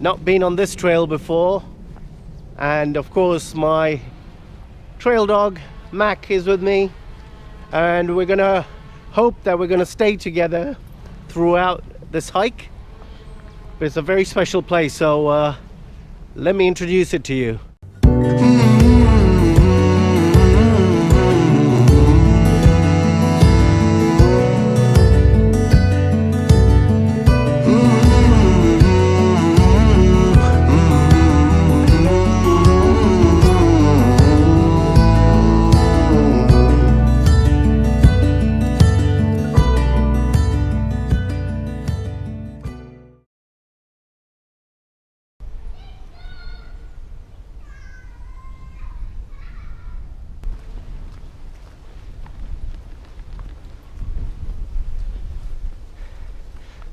not been on this trail before, and of course my trail dog Mac is with me, and we're gonna hope that we're gonna stay together throughout this hike. But it's a very special place, so let me introduce it to you.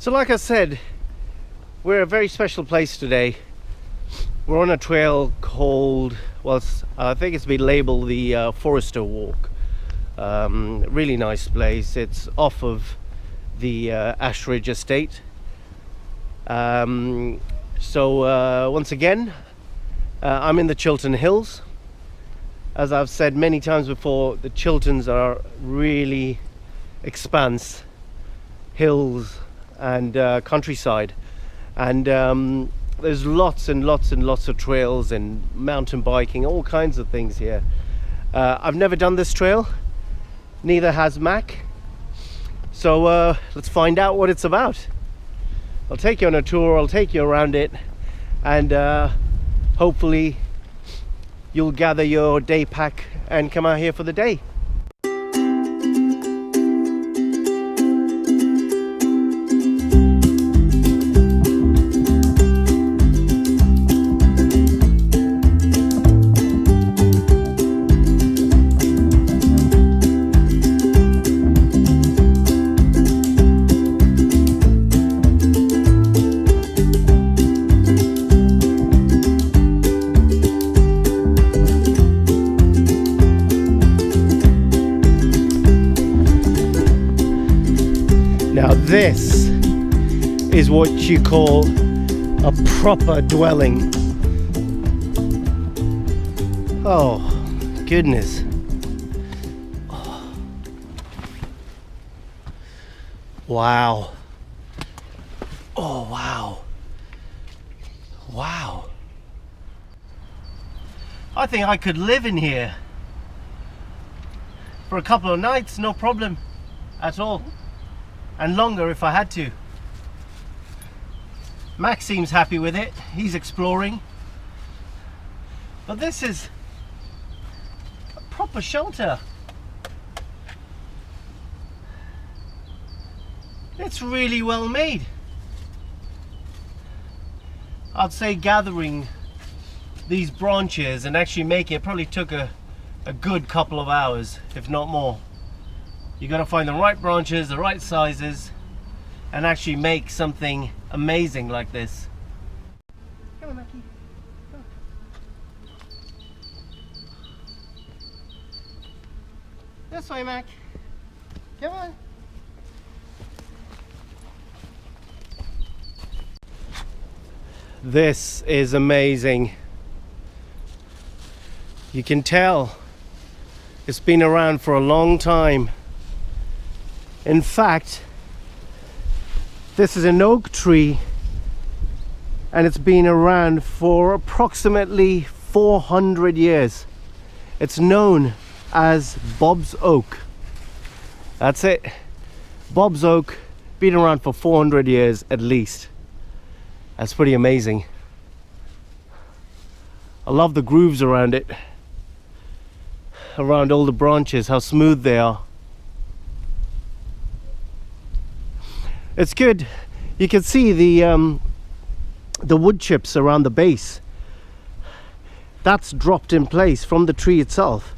So like I said, we're at a very special place today. We're on a trail called, well, I think it's been labeled the Forester Walk. Really nice place. It's off of the Ashridge estate. Once again, I'm in the Chiltern Hills. As I've said many times before, the Chilterns are really expanse hills and countryside, and there's lots and lots and lots of trails and mountain biking, all kinds of things here. I've never done this trail, neither has Mac, so let's find out what it's about. I'll take you on a tour, I'll take you around it, and hopefully you'll gather your day pack and come out here for the day. Now this is what you call a proper dwelling. Oh, goodness. Oh. Wow. Oh, wow. Wow. I think I could live in here for a couple of nights, no problem at all. And longer if I had to. Max seems happy with it. He's exploring. But this is a proper shelter. It's really well made. I'd say gathering these branches and actually making it probably took a good couple of hours, if not more. You got to find the right branches, the right sizes, and actually make something amazing like this. Come on, Mackie. Come on. This way, Mac. Come on. This is amazing. You can tell it's been around for a long time. In fact, this is an oak tree and it's been around for approximately 400 years. It's known as Bob's Oak. That's it. Bob's Oak, been around for 400 years at least. That's pretty amazing. I love the grooves around it, around all the branches, how smooth they are. It's good. You can see the wood chips around the base. That's dropped in place from the tree itself,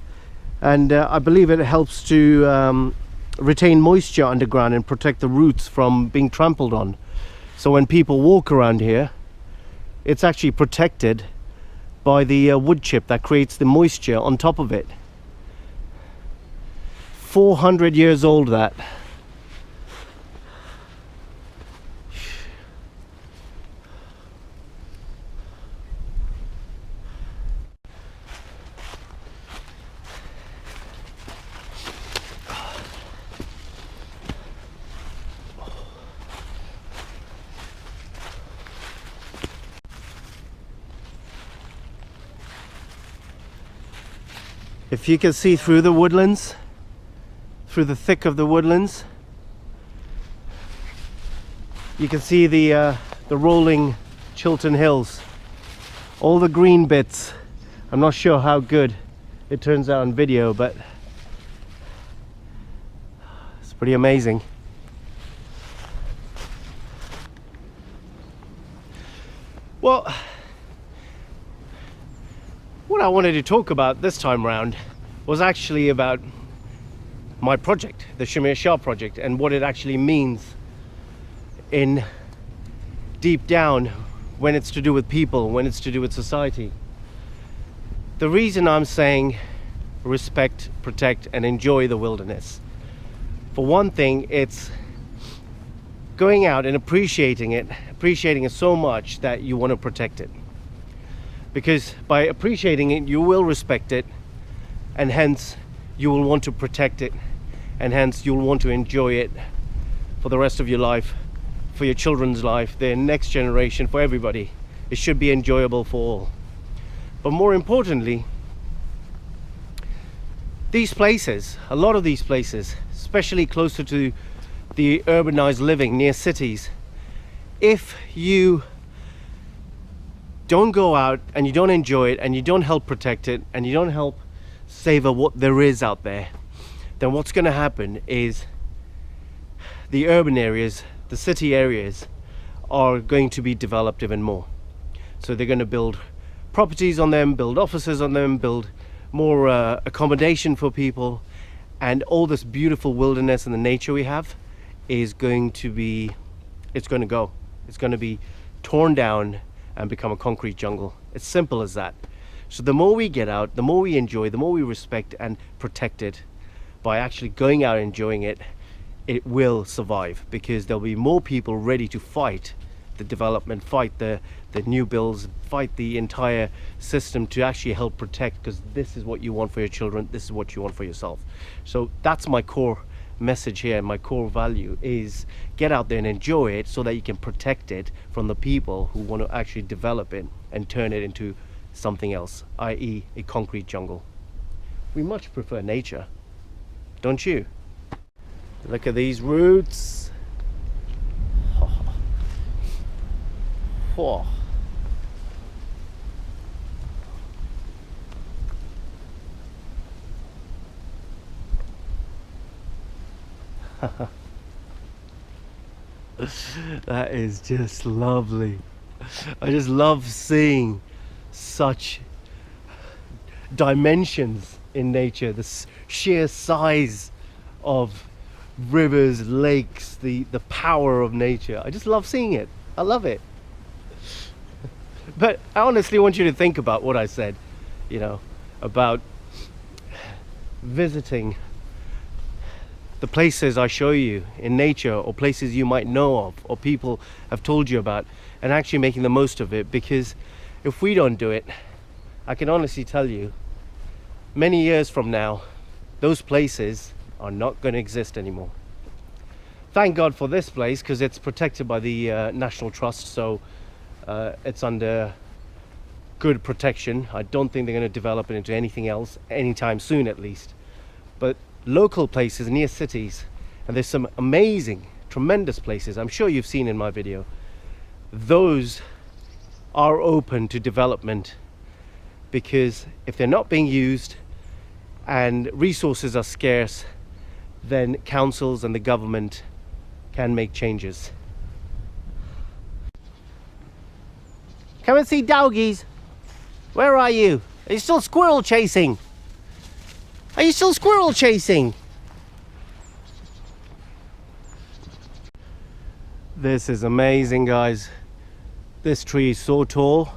and I believe it helps to retain moisture underground and protect the roots from being trampled on. So when people walk around here, it's actually protected by the wood chip that creates the moisture on top of it. 400 years old, that. If you can see through the woodlands, through the thick of the woodlands, you can see the rolling Chiltern Hills, all the green bits. I'm not sure how good it turns out on video, but it's pretty amazing. Well, what I wanted to talk about this time round was actually about my project, the Shamir Shah project, and what it actually means in deep down when it's to do with people, when it's to do with society. The reason I'm saying respect, protect, and enjoy the wilderness, for one thing, it's going out and appreciating it so much that you want to protect it. Because by appreciating it, you will respect it, and hence you will want to protect it, and hence you'll want to enjoy it for the rest of your life, for your children's life, their next generation, for everybody. It should be enjoyable for all. But more importantly, these places, a lot of these places, especially closer to the urbanized living near cities, if you don't go out and you don't enjoy it and you don't help protect it and you don't help savor what there is out there, then what's going to happen is the urban areas, the city areas, are going to be developed even more. So they're going to build properties on them, build offices on them, build more accommodation for people, and all this beautiful wilderness and the nature we have is going to be, it's going to be torn down and become a concrete jungle. It's simple as that. So the more we get out, the more we enjoy, the more we respect and protect it, by actually going out and enjoying it, it will survive, because there'll be more people ready to fight the development, fight the new builds, fight the entire system to actually help protect, because this is what you want for your children, this is what you want for yourself. So that's my core message here. My core value is get out there and enjoy it so that you can protect it from the people who want to actually develop it and turn it into something else, i.e. a concrete jungle. We much prefer nature, don't you? Look at these roots. Oh. That is just lovely. I just love seeing such dimensions in nature, the sheer size of rivers, lakes, the power of nature. I just love seeing it. I love it. But I honestly want you to think about what I said, you know, about visiting the places I show you in nature, or places you might know of, or people have told you about, and actually making the most of it. Because if we don't do it, I can honestly tell you, many years from now, those places are not going to exist anymore. Thank God for this place, because it's protected by the National Trust, so it's under good protection. I don't think they're going to develop it into anything else anytime soon, at least. But local places near cities, and there's some amazing, tremendous places I'm sure you've seen in my video, those are open to development, because if they're not being used and resources are scarce, then councils and the government can make changes. Come and see doggies. Where are you? Are you still squirrel chasing? Are you still squirrel chasing? This is amazing, guys. This tree is so tall.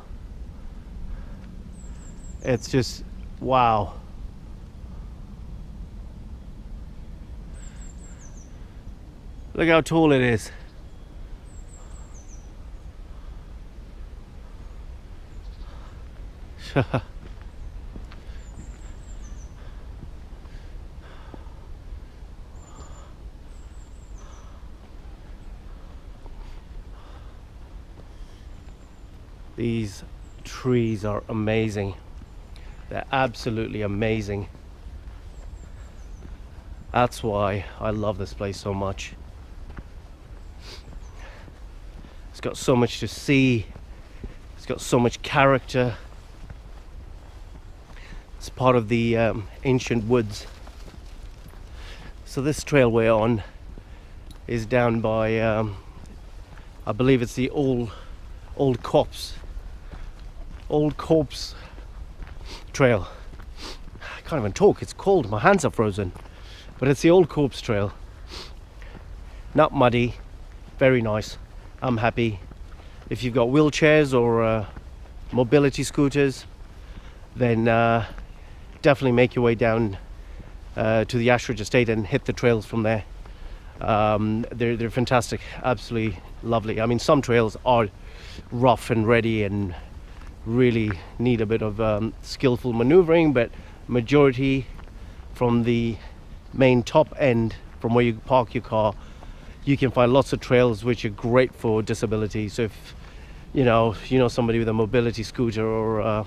It's just wow. Look how tall it is. These trees are amazing. They're absolutely amazing. That's why I love this place so much. It's got so much to see. It's got so much character. It's part of the ancient woods. So this trail we're on is down by, I believe it's the old corpse trail. I can't even talk, it's cold, my hands are frozen. But it's the old corpse trail. Not muddy, very nice. I'm happy. If you've got wheelchairs or mobility scooters, then definitely make your way down to the Ashridge estate and hit the trails from there. They're fantastic, absolutely lovely. I mean, some trails are rough and ready and really need a bit of skillful maneuvering, but majority from the main top end, from where you park your car, you can find lots of trails which are great for disability. So if you know somebody with a mobility scooter or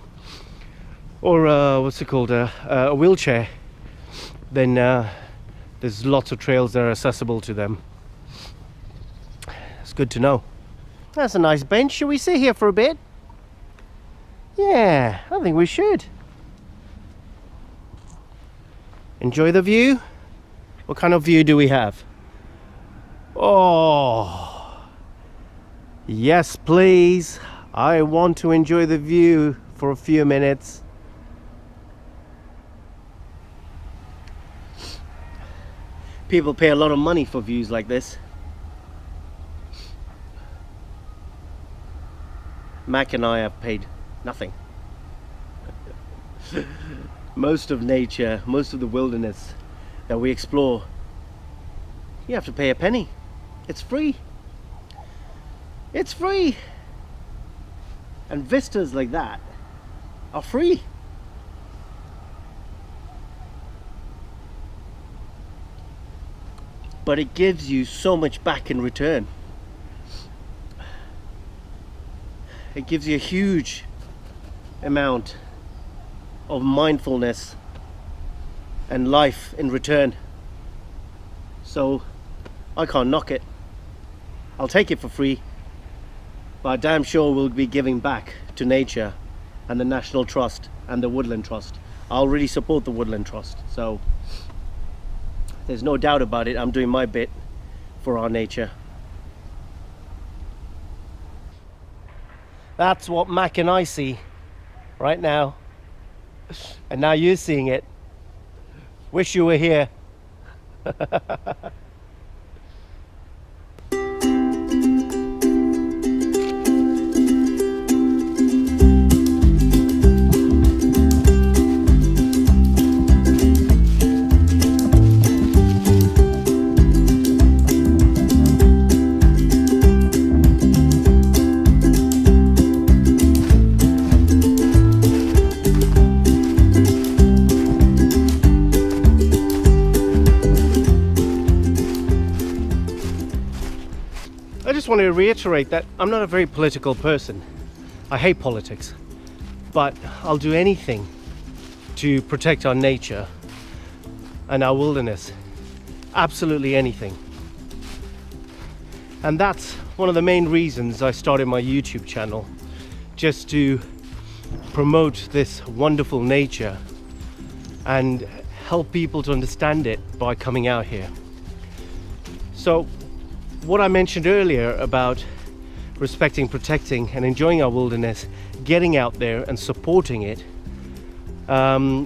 what's it called, a wheelchair, then there's lots of trails that are accessible to them. It's good to know. That's a nice bench. Should we sit here for a bit? Yeah, I think we should. Enjoy the view. What kind of view do we have? Oh, yes, please. I want to enjoy the view for a few minutes. People pay a lot of money for views like this. Mac and I have paid nothing. Most of nature, most of the wilderness that we explore, you have to pay a penny. It's free. It's free. And vistas like that are free. But it gives you so much back in return. It gives you a huge amount of mindfulness and life in return. So I can't knock it. I'll take it for free, but I'm damn sure we'll be giving back to nature and the National Trust and the Woodland Trust. I already support the Woodland Trust, so there's no doubt about it. I'm doing my bit for our nature. That's what Mac and I see right now. And now you're seeing it. Wish you were here. I just want to reiterate that I'm not a very political person. I hate politics, but I'll do anything to protect our nature and our wilderness. Absolutely anything. And that's one of the main reasons I started my YouTube channel, just to promote this wonderful nature and help people to understand it by coming out here. So what I mentioned earlier about respecting, protecting and enjoying our wilderness, getting out there and supporting it,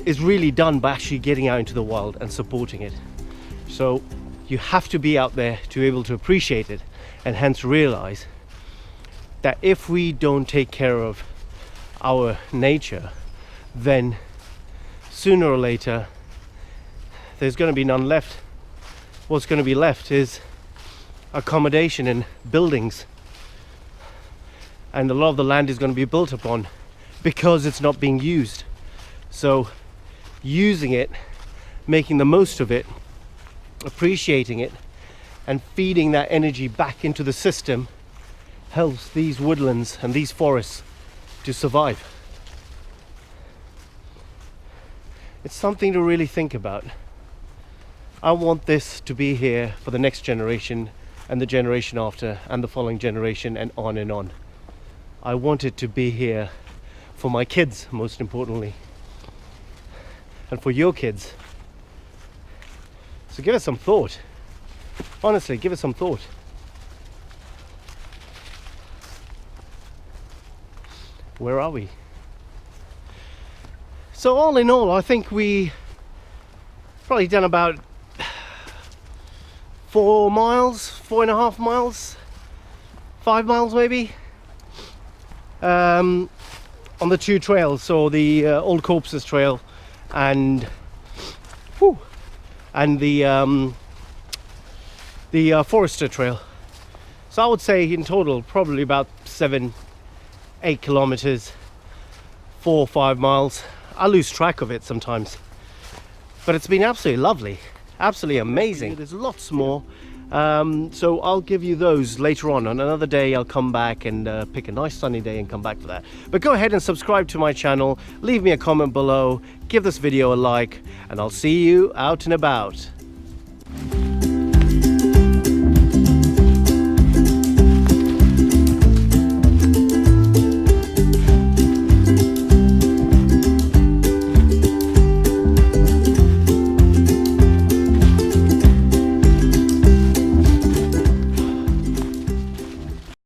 is really done by actually getting out into the wild and supporting it. So you have to be out there to be able to appreciate it, and hence realize that if we don't take care of our nature, then sooner or later there's going to be none left. What's going to be left is accommodation and buildings, and a lot of the land is going to be built upon because it's not being used. So using it, making the most of it, appreciating it and feeding that energy back into the system helps these woodlands and these forests to survive. It's something to really think about. I want this to be here for the next generation and the generation after and the following generation and on and on. I want it to be here for my kids, most importantly, and for your kids. So give it some thought. Honestly, give it some thought. Where are we? So all in all, I think we probably done about 4 miles, 4.5 miles, 5 miles maybe, on the 2 trails. So the Old Corpses Trail and the Forester Trail. So I would say in total probably about 7-8 kilometers, 4 or 5 miles. I lose track of it sometimes, but it's been absolutely lovely, absolutely amazing. There's lots more, so I'll give you those later on another day. I'll come back and pick a nice sunny day and come back for that. But go ahead and subscribe to my channel, leave me a comment below, give this video a like, and I'll see you out and about.